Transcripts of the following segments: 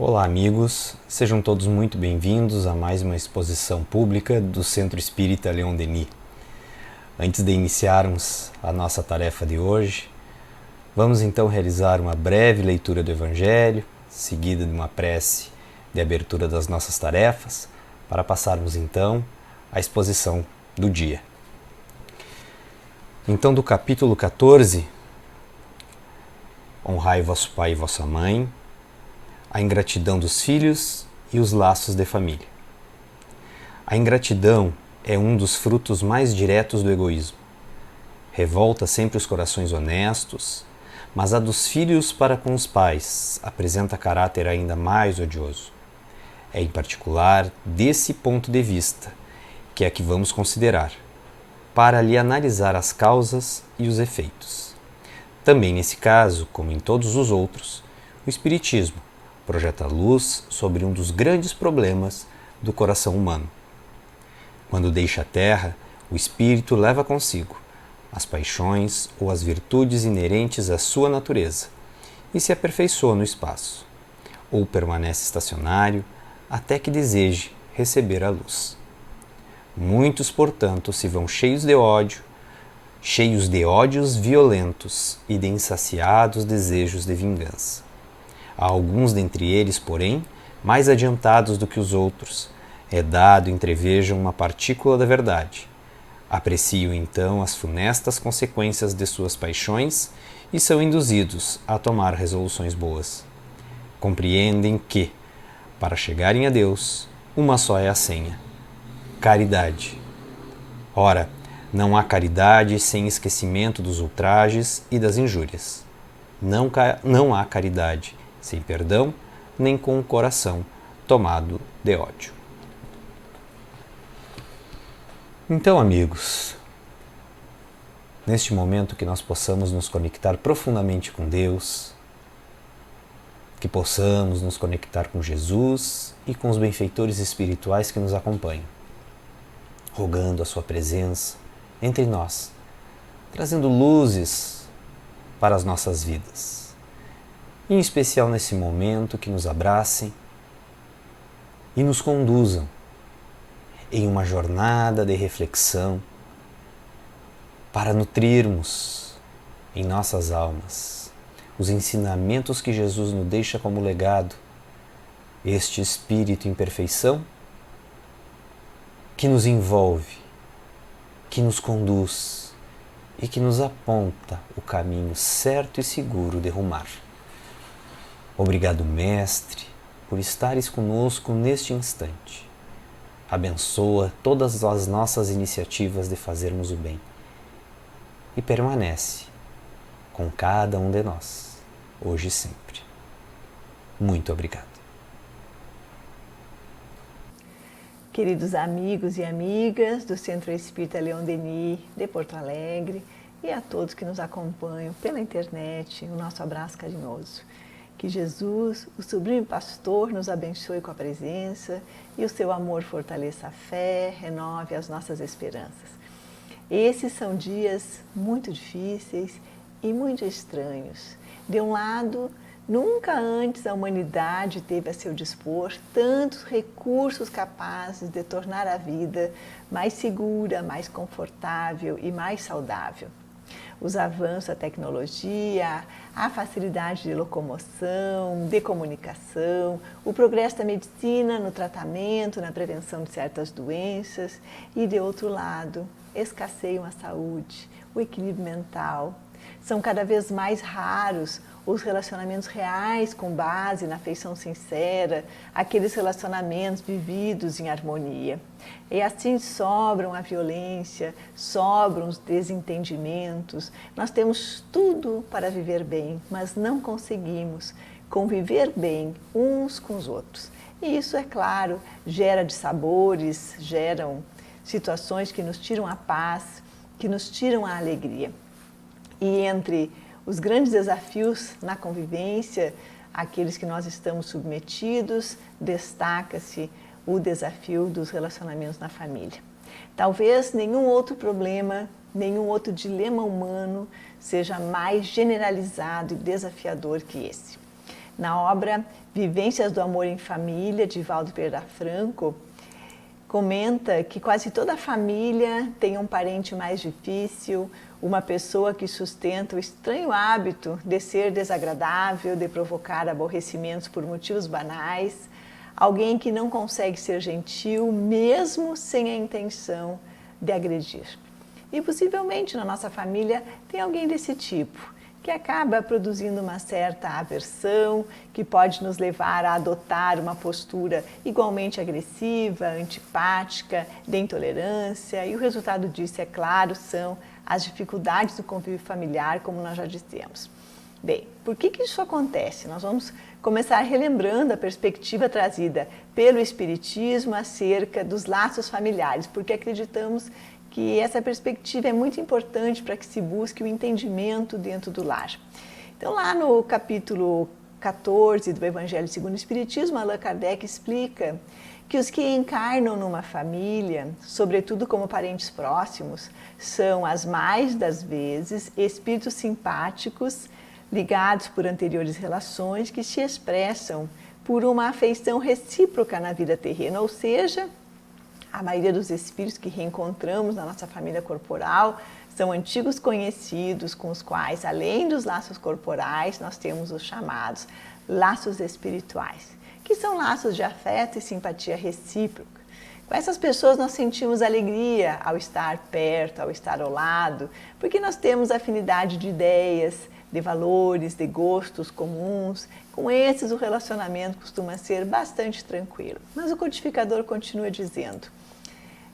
Olá, amigos, sejam todos muito bem-vindos a mais uma exposição pública do Centro Espírita Leon Denis. Antes de iniciarmos a nossa tarefa de hoje, vamos então realizar uma breve leitura do Evangelho, seguida de uma prece de abertura das nossas tarefas, para passarmos então à exposição do dia. Então, do capítulo 14, honrai vosso pai e vossa mãe, a ingratidão dos filhos e os laços de família. A ingratidão é um dos frutos mais diretos do egoísmo. Revolta sempre os corações honestos, mas a dos filhos para com os pais apresenta caráter ainda mais odioso. É em particular desse ponto de vista que é que vamos considerar, para lhe analisar as causas e os efeitos. Também nesse caso, como em todos os outros, o Espiritismo projeta luz sobre um dos grandes problemas do coração humano. Quando deixa a Terra, o espírito leva consigo as paixões ou as virtudes inerentes à sua natureza e se aperfeiçoa no espaço, ou permanece estacionário até que deseje receber a luz. Muitos, portanto, se vão cheios de ódios violentos e de insaciados desejos de vingança. Há alguns dentre eles, porém, mais adiantados do que os outros. É dado entrevejam uma partícula da verdade. Apreciam então as funestas consequências de suas paixões e são induzidos a tomar resoluções boas. Compreendem que, para chegarem a Deus, uma só é a senha: caridade. Ora, não há caridade sem esquecimento dos ultrajes e das injúrias. Não há caridade sem perdão, nem com o coração tomado de ódio. Então, amigos, neste momento que nós possamos nos conectar profundamente com Deus, que possamos nos conectar com Jesus e com os benfeitores espirituais que nos acompanham, rogando a sua presença entre nós, trazendo luzes para as nossas vidas. Em especial nesse momento, que nos abracem e nos conduzam em uma jornada de reflexão para nutrirmos em nossas almas os ensinamentos que Jesus nos deixa como legado, este Espírito em perfeição que nos envolve, que nos conduz e que nos aponta o caminho certo e seguro de rumar. Obrigado, Mestre, por estares conosco neste instante. Abençoa todas as nossas iniciativas de fazermos o bem e permanece com cada um de nós, hoje e sempre. Muito obrigado. Queridos amigos e amigas do Centro Espírita Leon Denis de Porto Alegre e a todos que nos acompanham pela internet, o nosso abraço carinhoso. Que Jesus, o sublime pastor, nos abençoe com a presença e o seu amor fortaleça a fé, renove as nossas esperanças. Esses são dias muito difíceis e muito estranhos. De um lado, nunca antes a humanidade teve a seu dispor tantos recursos capazes de tornar a vida mais segura, mais confortável e mais saudável. Os avanços da tecnologia, a facilidade de locomoção, de comunicação, o progresso da medicina no tratamento, na prevenção de certas doenças e, de outro lado, escasseiam a saúde, o equilíbrio mental. São cada vez mais raros os relacionamentos reais com base na afeição sincera, aqueles relacionamentos vividos em harmonia. E assim sobram a violência, sobram os desentendimentos. Nós temos tudo para viver bem, mas não conseguimos conviver bem uns com os outros. E isso, é claro, gera dissabores, geram situações que nos tiram a paz, que nos tiram a alegria. E entre os grandes desafios na convivência, aqueles que nós estamos submetidos, destaca-se o desafio dos relacionamentos na família. Talvez nenhum outro problema, nenhum outro dilema humano seja mais generalizado e desafiador que esse. Na obra Vivências do Amor em Família, de Valdo Pereira Franco, comenta que quase toda família tem um parente mais difícil, uma pessoa que sustenta o estranho hábito de ser desagradável, de provocar aborrecimentos por motivos banais, alguém que não consegue ser gentil mesmo sem a intenção de agredir. E possivelmente na nossa família tem alguém desse tipo, que acaba produzindo uma certa aversão, que pode nos levar a adotar uma postura igualmente agressiva, antipática, de intolerância, e o resultado disso, é claro, são as dificuldades do convívio familiar, como nós já dissemos. Bem, por que isso acontece? Nós vamos começar relembrando a perspectiva trazida pelo Espiritismo acerca dos laços familiares, porque acreditamos que essa perspectiva é muito importante para que se busque o entendimento dentro do lar. Então, lá no capítulo 14 do Evangelho segundo o Espiritismo, Allan Kardec explica que os que encarnam numa família, sobretudo como parentes próximos, são, as mais das vezes, espíritos simpáticos, ligados por anteriores relações, que se expressam por uma afeição recíproca na vida terrena, ou seja, a maioria dos espíritos que reencontramos na nossa família corporal são antigos conhecidos com os quais, além dos laços corporais, nós temos os chamados laços espirituais, que são laços de afeto e simpatia recíproca. Com essas pessoas nós sentimos alegria ao estar perto, ao estar ao lado, porque nós temos afinidade de ideias, de valores, de gostos comuns. Com esses o relacionamento costuma ser bastante tranquilo. Mas o codificador continua dizendo: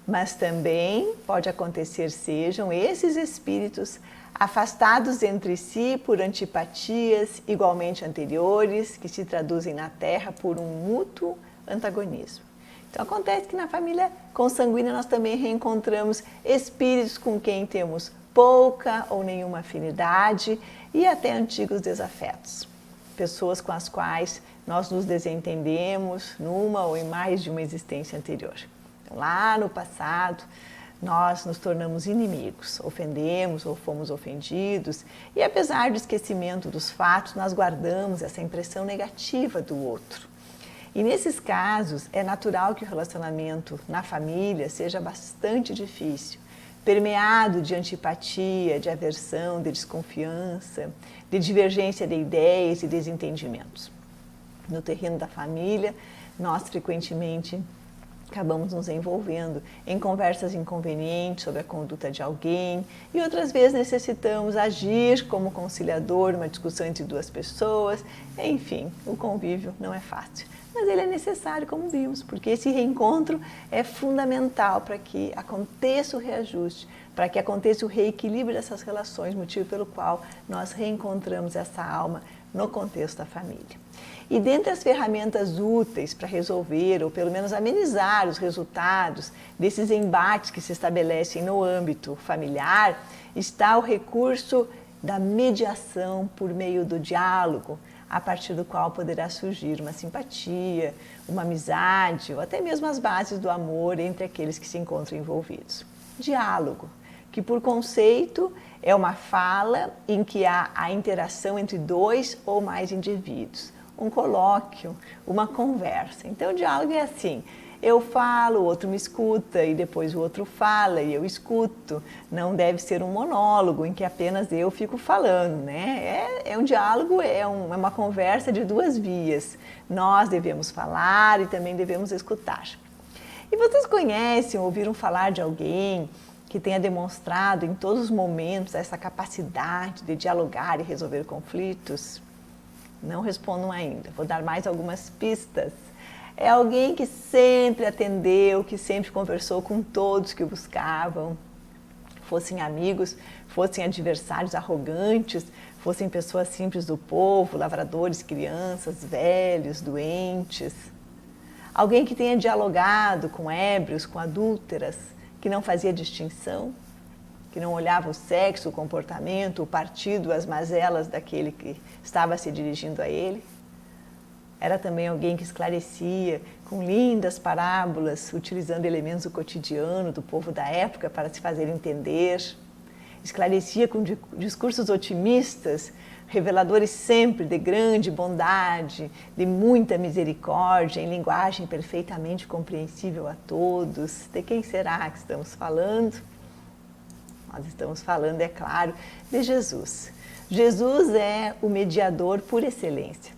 mas também pode acontecer sejam esses espíritos afastados entre si por antipatias igualmente anteriores, que se traduzem na Terra por um mútuo antagonismo. Então acontece que na família consanguínea nós também reencontramos espíritos com quem temos pouca ou nenhuma afinidade e até antigos desafetos. Pessoas com as quais nós nos desentendemos numa ou em mais de uma existência anterior. Então, lá no passado, nós nos tornamos inimigos, ofendemos ou fomos ofendidos, e apesar do esquecimento dos fatos, nós guardamos essa impressão negativa do outro. E nesses casos, é natural que o relacionamento na família seja bastante difícil, permeado de antipatia, de aversão, de desconfiança, de divergência de ideias e desentendimentos. No terreno da família, nós frequentemente acabamos nos envolvendo em conversas inconvenientes sobre a conduta de alguém, e outras vezes necessitamos agir como conciliador, uma discussão entre duas pessoas. Enfim, o convívio não é fácil, mas ele é necessário, como vimos, porque esse reencontro é fundamental para que aconteça o reajuste, para que aconteça o reequilíbrio dessas relações, motivo pelo qual nós reencontramos essa alma no contexto da família. E dentre as ferramentas úteis para resolver, ou pelo menos amenizar os resultados desses embates que se estabelecem no âmbito familiar, está o recurso da mediação por meio do diálogo, a partir do qual poderá surgir uma simpatia, uma amizade ou até mesmo as bases do amor entre aqueles que se encontram envolvidos. Diálogo, que por conceito é uma fala em que há a interação entre dois ou mais indivíduos, um colóquio, uma conversa. Então o diálogo é assim: eu falo, o outro me escuta, e depois o outro fala e eu escuto. Não deve ser um monólogo em que apenas eu fico falando, né? É um diálogo, é uma conversa de duas vias. Nós devemos falar e também devemos escutar. E vocês conhecem, ouviram falar de alguém que tenha demonstrado em todos os momentos essa capacidade de dialogar e resolver conflitos? Não respondam ainda, vou dar mais algumas pistas. É alguém que sempre atendeu, que sempre conversou com todos que o buscavam, fossem amigos, fossem adversários arrogantes, fossem pessoas simples do povo, lavradores, crianças, velhos, doentes. Alguém que tenha dialogado com ébrios, com adúlteras, que não fazia distinção, que não olhava o sexo, o comportamento, o partido, as mazelas daquele que estava se dirigindo a ele. Era também alguém que esclarecia com lindas parábolas, utilizando elementos do cotidiano do povo da época para se fazer entender. esclarecia com discursos otimistas, reveladores sempre de grande bondade, de muita misericórdia, em linguagem perfeitamente compreensível a todos. De quem será que estamos falando? Nós estamos falando, é claro, de Jesus. Jesus é o mediador por excelência.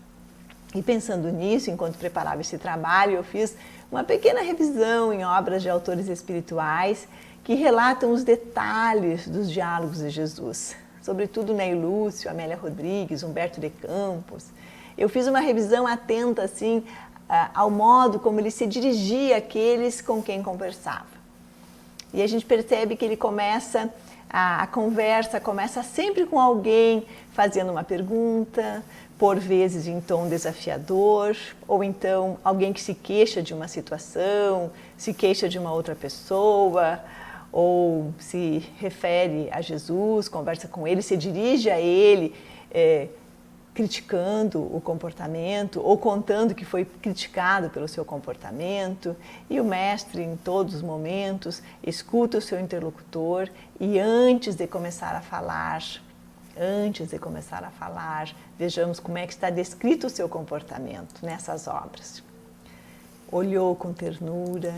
E pensando nisso, enquanto preparava esse trabalho, eu fiz uma pequena revisão em obras de autores espirituais que relatam os detalhes dos diálogos de Jesus, sobretudo Ney Lúcio, Amélia Rodrigues, Humberto de Campos. Eu fiz uma revisão atenta assim, ao modo como ele se dirigia àqueles com quem conversava. E a gente percebe que ele começa, a conversa começa sempre com alguém fazendo uma pergunta, por vezes em tom desafiador, ou então alguém que se queixa de uma situação, se queixa de uma outra pessoa, ou se refere a Jesus, conversa com ele, se dirige a ele, criticando o comportamento ou contando que foi criticado pelo seu comportamento. E o mestre, em todos os momentos, escuta o seu interlocutor e antes de começar a falar, vejamos como é que está descrito o seu comportamento nessas obras. Olhou com ternura,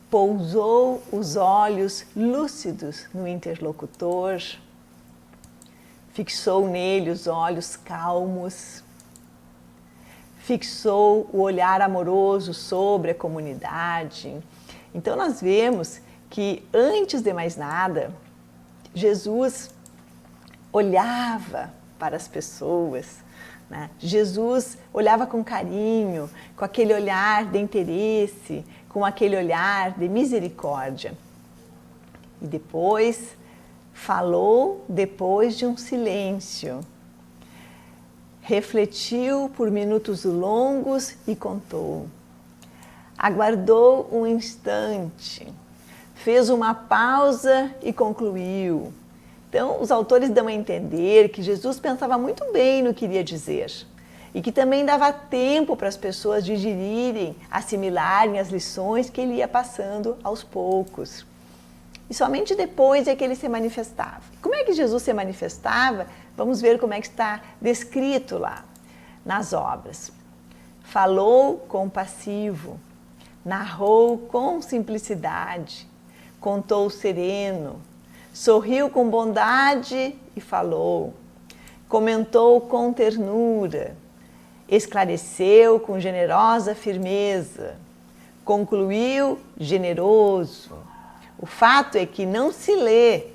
pousou os olhos lúcidos no interlocutor, fixou nele os olhos calmos, fixou o olhar amoroso sobre a comunidade. Então nós vemos que, antes de mais nada, Jesus olhava para as pessoas, né? Jesus olhava com carinho, com aquele olhar de interesse, com aquele olhar de misericórdia. E depois falou depois de um silêncio. Refletiu por minutos longos e contou. Aguardou um instante, fez uma pausa e concluiu. Então, os autores dão a entender que Jesus pensava muito bem no que iria dizer e que também dava tempo para as pessoas digerirem, assimilarem as lições que ele ia passando aos poucos. E somente depois é que ele se manifestava. Como é que Jesus se manifestava? Vamos ver como é que está descrito lá nas obras. Falou compassivo, narrou com simplicidade, contou sereno, sorriu com bondade e falou, comentou com ternura, esclareceu com generosa firmeza, concluiu generoso. O fato é que não se lê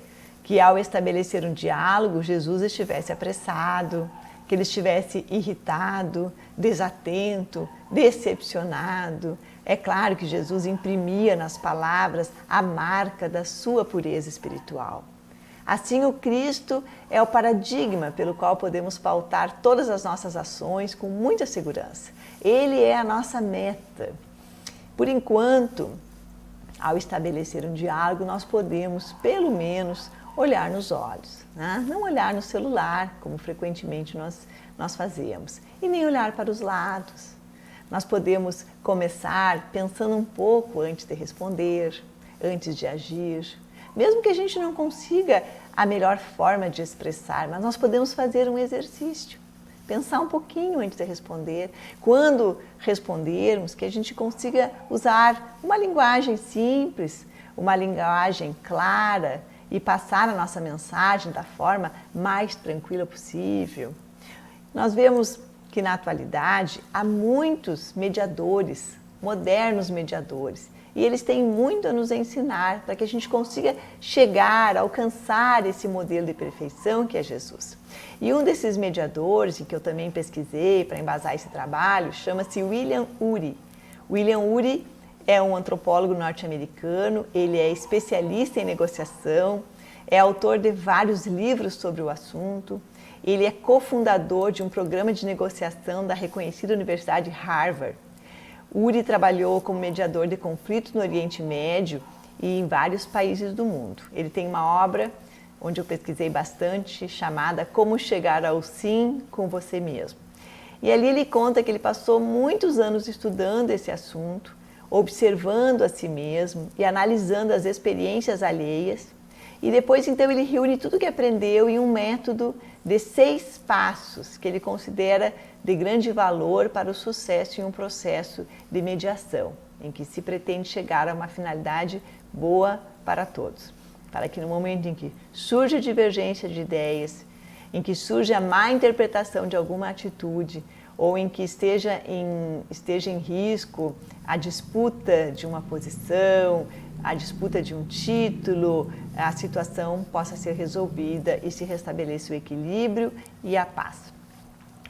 que ao estabelecer um diálogo, Jesus estivesse apressado, que ele estivesse irritado, desatento, decepcionado. É claro que Jesus imprimia nas palavras a marca da sua pureza espiritual. Assim, o Cristo é o paradigma pelo qual podemos pautar todas as nossas ações com muita segurança. Ele é a nossa meta. Por enquanto, ao estabelecer um diálogo, nós podemos, pelo menos, olhar nos olhos, né? Não olhar no celular, como frequentemente nós fazemos, e nem olhar para os lados. Nós podemos começar pensando um pouco antes de responder, antes de agir. Mesmo que a gente não consiga a melhor forma de expressar, mas nós podemos fazer um exercício. Pensar um pouquinho antes de responder. Quando respondermos, que a gente consiga usar uma linguagem simples, uma linguagem clara e passar a nossa mensagem da forma mais tranquila possível. Nós vemos que na atualidade há muitos mediadores, modernos mediadores, e eles têm muito a nos ensinar para que a gente consiga chegar, alcançar esse modelo de perfeição que é Jesus. E um desses mediadores, em que eu também pesquisei para embasar esse trabalho, chama-se William Ury. William Ury é um antropólogo norte-americano, ele é especialista em negociação, é autor de vários livros sobre o assunto, ele é cofundador de um programa de negociação da reconhecida Universidade Harvard. Ury trabalhou como mediador de conflitos no Oriente Médio e em vários países do mundo. Ele tem uma obra, onde eu pesquisei bastante, chamada Como Chegar ao Sim com Você Mesmo. E ali ele conta que ele passou muitos anos estudando esse assunto, observando a si mesmo e analisando as experiências alheias. E depois, então, ele reúne tudo que aprendeu em um método de 6 passos que ele considera de grande valor para o sucesso em um processo de mediação, em que se pretende chegar a uma finalidade boa para todos. Para que no momento em que surge a divergência de ideias, em que surge a má interpretação de alguma atitude, ou em que esteja em risco a disputa de uma posição, a disputa de um título, a situação possa ser resolvida e se restabeleça o equilíbrio e a paz.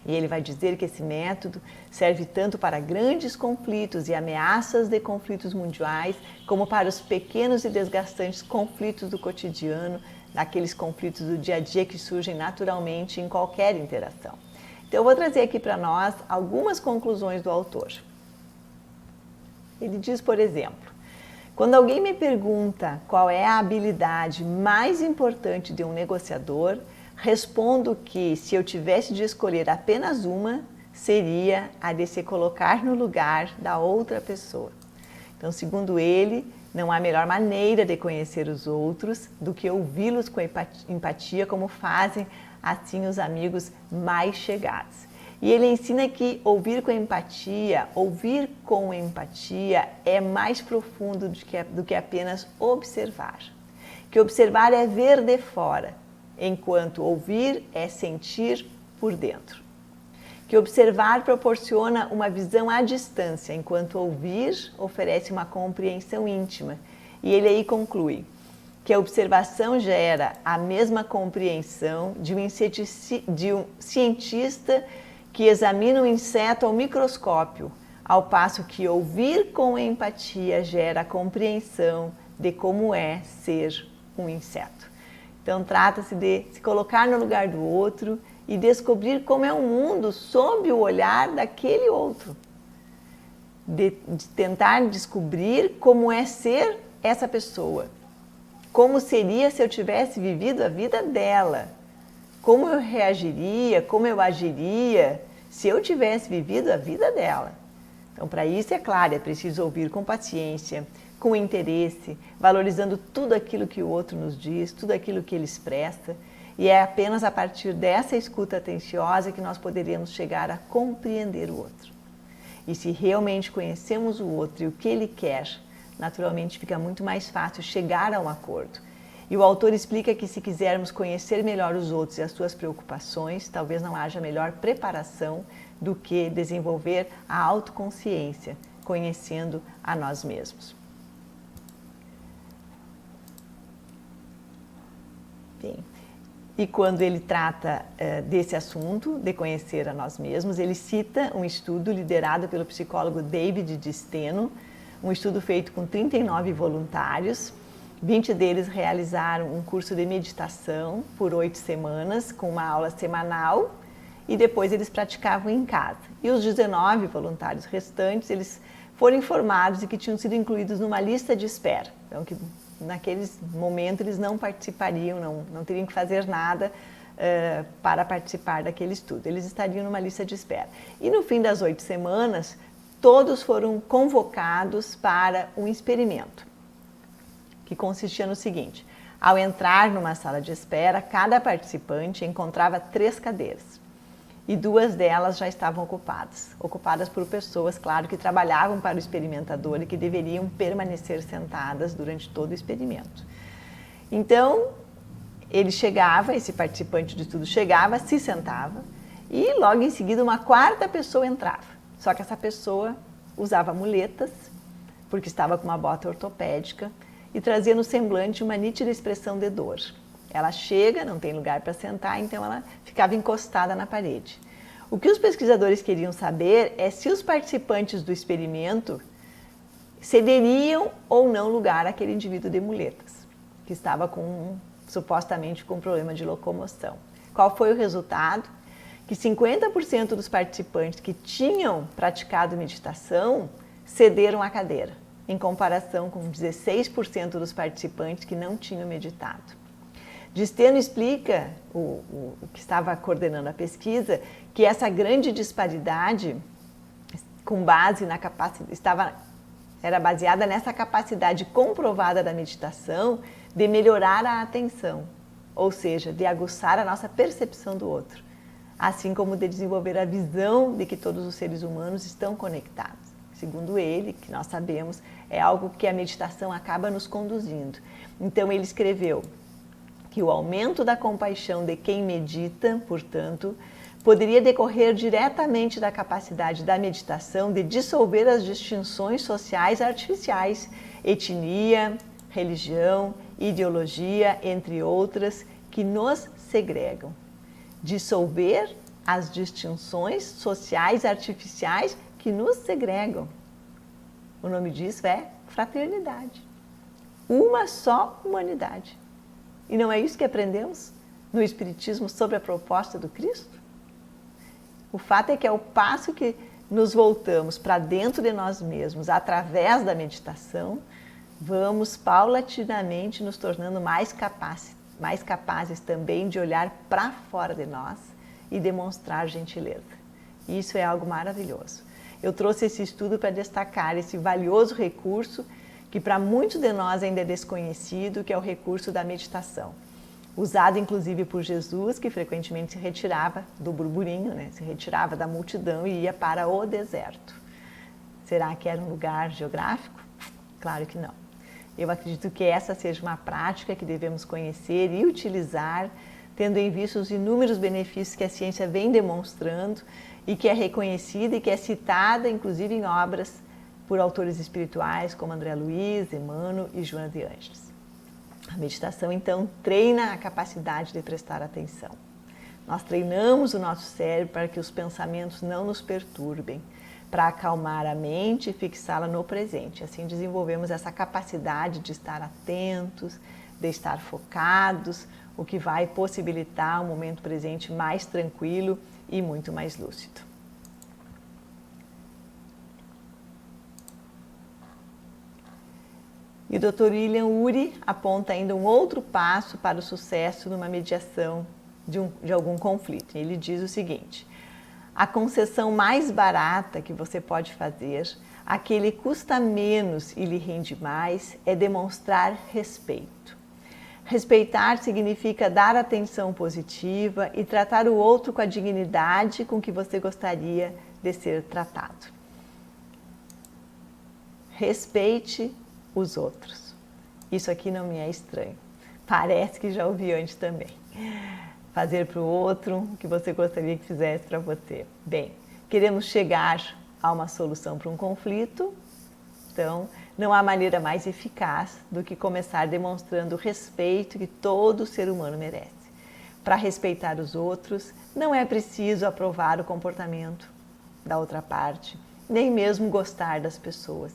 E ele vai dizer que esse método serve tanto para grandes conflitos e ameaças de conflitos mundiais, como para os pequenos e desgastantes conflitos do cotidiano, daqueles conflitos do dia a dia que surgem naturalmente em qualquer interação. Então eu vou trazer aqui para nós algumas conclusões do autor. Ele diz, por exemplo, quando alguém me pergunta qual é a habilidade mais importante de um negociador, respondo que, se eu tivesse de escolher apenas uma, seria a de se colocar no lugar da outra pessoa. Então, segundo ele, não há melhor maneira de conhecer os outros do que ouvi-los com empatia, como fazem assim os amigos mais chegados. E ele ensina que ouvir com empatia é mais profundo do que apenas observar. Que observar é ver de fora, enquanto ouvir é sentir por dentro. Que observar proporciona uma visão à distância, enquanto ouvir oferece uma compreensão íntima. E ele aí conclui que a observação gera a mesma compreensão de um cientista que examina um inseto ao microscópio, ao passo que ouvir com empatia gera a compreensão de como é ser um inseto. Então trata-se de se colocar no lugar do outro e descobrir como é o mundo sob o olhar daquele outro. De tentar descobrir como é ser essa pessoa. Como seria se eu tivesse vivido a vida dela? Como eu reagiria, como eu agiria se eu tivesse vivido a vida dela? Então, para isso, é claro, é preciso ouvir com paciência, com interesse, valorizando tudo aquilo que o outro nos diz, tudo aquilo que ele expressa. E é apenas a partir dessa escuta atenciosa que nós poderemos chegar a compreender o outro. E se realmente conhecemos o outro e o que ele quer, naturalmente fica muito mais fácil chegar a um acordo. E o autor explica que se quisermos conhecer melhor os outros e as suas preocupações, talvez não haja melhor preparação do que desenvolver a autoconsciência, conhecendo a nós mesmos. Bem, e quando ele trata desse assunto, de conhecer a nós mesmos, ele cita um estudo liderado pelo psicólogo David de Steno, um estudo feito com 39 voluntários. 20 deles realizaram um curso de meditação por 8 semanas, com uma aula semanal, e depois eles praticavam em casa. E os 19 voluntários restantes, eles foram informados de que tinham sido incluídos numa lista de espera. Então, que naqueles momentos eles não participariam, não teriam que fazer nada para participar daquele estudo. Eles estariam numa lista de espera. E no fim das 8 semanas, todos foram convocados para um experimento, que consistia no seguinte: ao entrar numa sala de espera, cada participante encontrava 3 cadeiras e 2 delas já estavam ocupadas por pessoas, claro, que trabalhavam para o experimentador e que deveriam permanecer sentadas durante todo o experimento. Então, esse participante de estudo chegava, se sentava e logo em seguida uma 4ª pessoa entrava. Só que essa pessoa usava muletas, porque estava com uma bota ortopédica, e trazia no semblante uma nítida expressão de dor. Ela chega, não tem lugar para sentar, então ela ficava encostada na parede. O que os pesquisadores queriam saber é se os participantes do experimento cederiam ou não lugar àquele indivíduo de muletas, que estava supostamente com um problema de locomoção. Qual foi o resultado? Que 50% dos participantes que tinham praticado meditação cederam à cadeira, em comparação com 16% dos participantes que não tinham meditado. De Steno explica, o que estava coordenando a pesquisa, que essa grande disparidade, com base na capacidade, era baseada nessa capacidade comprovada da meditação de melhorar a atenção, ou seja, de aguçar a nossa percepção do outro, assim como de desenvolver a visão de que todos os seres humanos estão conectados. Segundo ele, que nós sabemos, é algo que a meditação acaba nos conduzindo. Então ele escreveu que o aumento da compaixão de quem medita, portanto, poderia decorrer diretamente da capacidade da meditação de dissolver as distinções sociais artificiais, etnia, religião, ideologia, entre outras, que nos segregam. Dissolver as distinções sociais artificiais que nos segregam. O nome disso é fraternidade. Uma só humanidade. E não é isso que aprendemos no Espiritismo sobre a proposta do Cristo? O fato é que ao passo que nos voltamos para dentro de nós mesmos através da meditação, vamos paulatinamente nos tornando mais capazes também de olhar para fora de nós e demonstrar gentileza. Isso é algo maravilhoso. Eu trouxe esse estudo para destacar esse valioso recurso que para muitos de nós ainda é desconhecido, que é o recurso da meditação. Usado inclusive por Jesus, que frequentemente se retirava do burburinho, né? Se retirava da multidão e ia para o deserto. Será que era um lugar geográfico? Claro que não. Eu acredito que essa seja uma prática que devemos conhecer e utilizar, tendo em vista os inúmeros benefícios que a ciência vem demonstrando e que é reconhecida e que é citada, inclusive em obras por autores espirituais como André Luiz, Emmanuel e Joana de Ângeles. A meditação, então, treina a capacidade de prestar atenção. Nós treinamos o nosso cérebro para que os pensamentos não nos perturbem, para acalmar a mente e fixá-la no presente. Assim desenvolvemos essa capacidade de estar atentos, de estar focados, o que vai possibilitar um momento presente mais tranquilo e muito mais lúcido. E o Dr. William Ury aponta ainda um outro passo para o sucesso numa mediação de algum conflito. Ele diz o seguinte: a concessão mais barata que você pode fazer, a que lhe custa menos e lhe rende mais, é demonstrar respeito. Respeitar significa dar atenção positiva e tratar o outro com a dignidade com que você gostaria de ser tratado. Respeite os outros. Isso aqui não me é estranho. Parece que já ouvi antes também. Fazer para o outro o que você gostaria que fizesse para você. Bem, queremos chegar a uma solução para um conflito, então não há maneira mais eficaz do que começar demonstrando o respeito que todo ser humano merece. Para respeitar os outros, não é preciso aprovar o comportamento da outra parte, nem mesmo gostar das pessoas.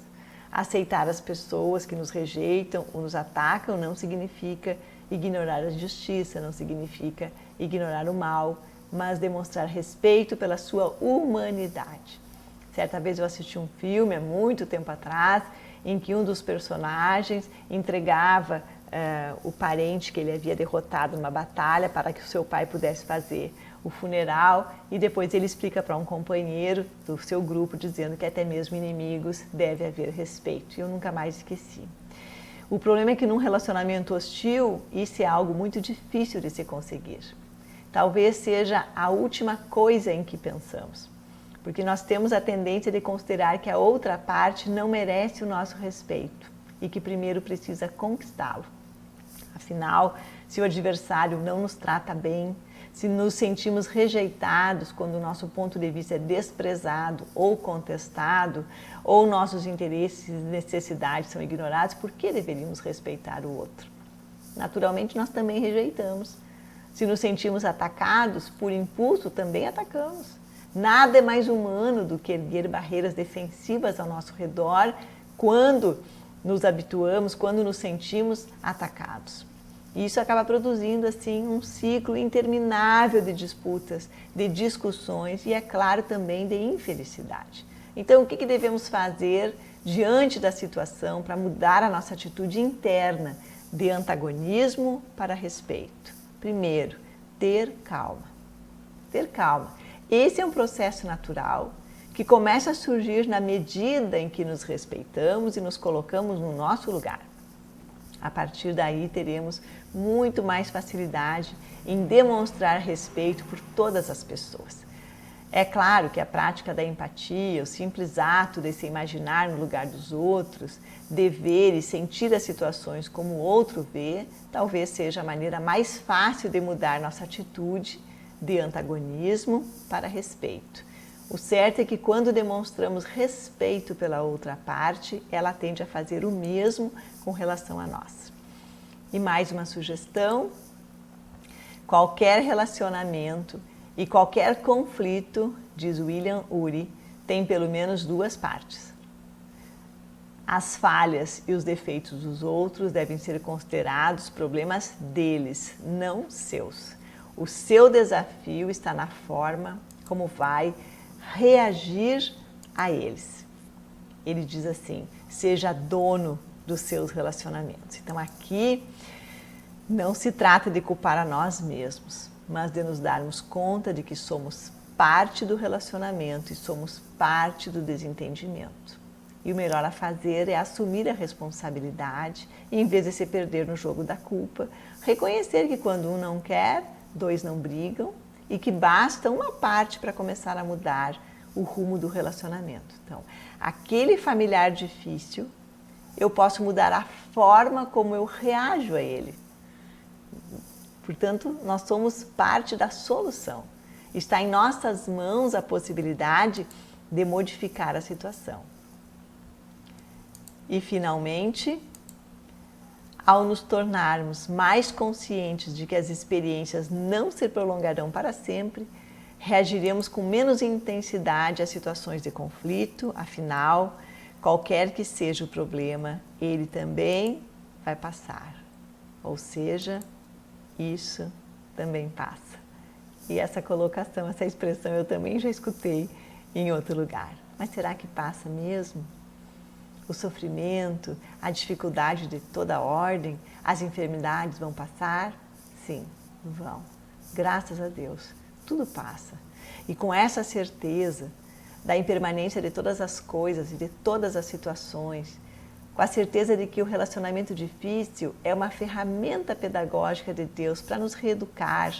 Aceitar as pessoas que nos rejeitam ou nos atacam não significa ignorar a justiça, não significa ignorar o mal, mas demonstrar respeito pela sua humanidade. Certa vez eu assisti um filme, há muito tempo atrás, em que um dos personagens entregava o parente que ele havia derrotado numa batalha para que o seu pai pudesse fazer o funeral, e depois ele explica para um companheiro do seu grupo, dizendo que até mesmo inimigos deve haver respeito. E eu nunca mais esqueci. O problema é que num relacionamento hostil, isso é algo muito difícil de se conseguir. Talvez seja a última coisa em que pensamos, porque nós temos a tendência de considerar que a outra parte não merece o nosso respeito e que primeiro precisa conquistá-lo. Afinal, se o adversário não nos trata bem, se nos sentimos rejeitados quando o nosso ponto de vista é desprezado ou contestado, ou nossos interesses e necessidades são ignorados, por que deveríamos respeitar o outro? Naturalmente, nós também rejeitamos. Se nos sentimos atacados, por impulso, também atacamos. Nada é mais humano do que erguer barreiras defensivas ao nosso redor quando nos habituamos, quando nos sentimos atacados. Isso acaba produzindo, assim, um ciclo interminável de disputas, de discussões e, é claro, também de infelicidade. Então, o que devemos fazer diante da situação para mudar a nossa atitude interna de antagonismo para respeito? Primeiro, ter calma. Ter calma. Esse é um processo natural que começa a surgir na medida em que nos respeitamos e nos colocamos no nosso lugar. A partir daí, teremos muito mais facilidade em demonstrar respeito por todas as pessoas. É claro que a prática da empatia, o simples ato de se imaginar no lugar dos outros, de ver e sentir as situações como o outro vê, talvez seja a maneira mais fácil de mudar nossa atitude de antagonismo para respeito. O certo é que quando demonstramos respeito pela outra parte, ela tende a fazer o mesmo com relação a nós. E mais uma sugestão: qualquer relacionamento e qualquer conflito, diz William Ury, tem pelo menos duas partes. As falhas e os defeitos dos outros devem ser considerados problemas deles, não seus. O seu desafio está na forma como vai reagir a eles. Ele diz assim: seja dono dos seus relacionamentos. Então aqui não se trata de culpar a nós mesmos, mas de nos darmos conta de que somos parte do relacionamento e somos parte do desentendimento. E o melhor a fazer é assumir a responsabilidade e, em vez de se perder no jogo da culpa, reconhecer que quando um não quer, dois não brigam e que basta uma parte para começar a mudar o rumo do relacionamento. Então, aquele familiar difícil, eu posso mudar a forma como eu reajo a ele. Portanto, nós somos parte da solução. Está em nossas mãos a possibilidade de modificar a situação. E, finalmente, ao nos tornarmos mais conscientes de que as experiências não se prolongarão para sempre, reagiremos com menos intensidade a situações de conflito. Afinal, qualquer que seja o problema, ele também vai passar. Ou seja, isso também passa. E essa colocação, essa expressão eu também já escutei em outro lugar. Mas será que passa mesmo? O sofrimento, a dificuldade de toda ordem, as enfermidades vão passar? Sim, vão. Graças a Deus, tudo passa. E com essa certeza da impermanência de todas as coisas e de todas as situações, com a certeza de que o relacionamento difícil é uma ferramenta pedagógica de Deus para nos reeducar,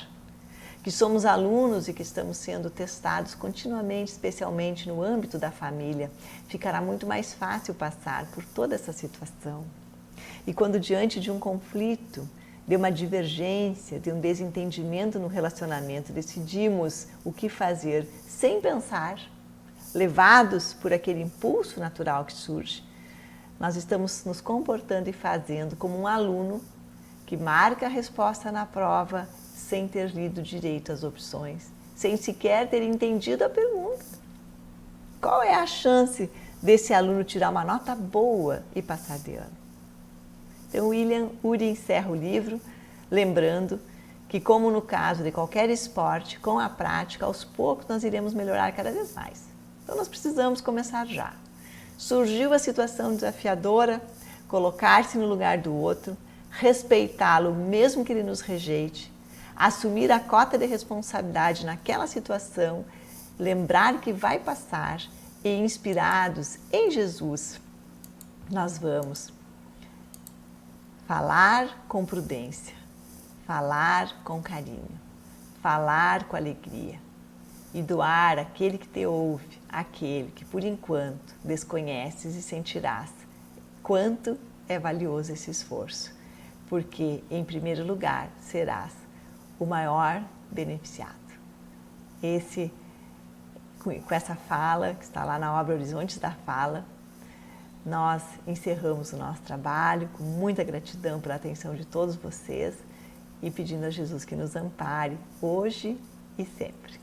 que somos alunos e que estamos sendo testados continuamente, especialmente no âmbito da família, ficará muito mais fácil passar por toda essa situação. E quando diante de um conflito, de uma divergência, de um desentendimento no relacionamento, decidimos o que fazer sem pensar, levados por aquele impulso natural que surge, nós estamos nos comportando e fazendo como um aluno que marca a resposta na prova sem ter lido direito as opções, sem sequer ter entendido a pergunta. Qual é a chance desse aluno tirar uma nota boa e passar de ano? Então, William Ury encerra o livro lembrando que, como no caso de qualquer esporte, com a prática, aos poucos nós iremos melhorar cada vez mais. Então, nós precisamos começar já. Surgiu a situação desafiadora, colocar-se no lugar do outro, respeitá-lo mesmo que ele nos rejeite, assumir a cota de responsabilidade naquela situação, lembrar que vai passar e, inspirados em Jesus, nós vamos falar com prudência, falar com carinho, falar com alegria e doar àquele que te ouve, aquele que por enquanto desconheces, e sentirás quanto é valioso esse esforço, porque em primeiro lugar serás o maior beneficiado. Com essa fala, que está lá na obra Horizontes da Fala, nós encerramos o nosso trabalho com muita gratidão pela atenção de todos vocês e pedindo a Jesus que nos ampare hoje e sempre.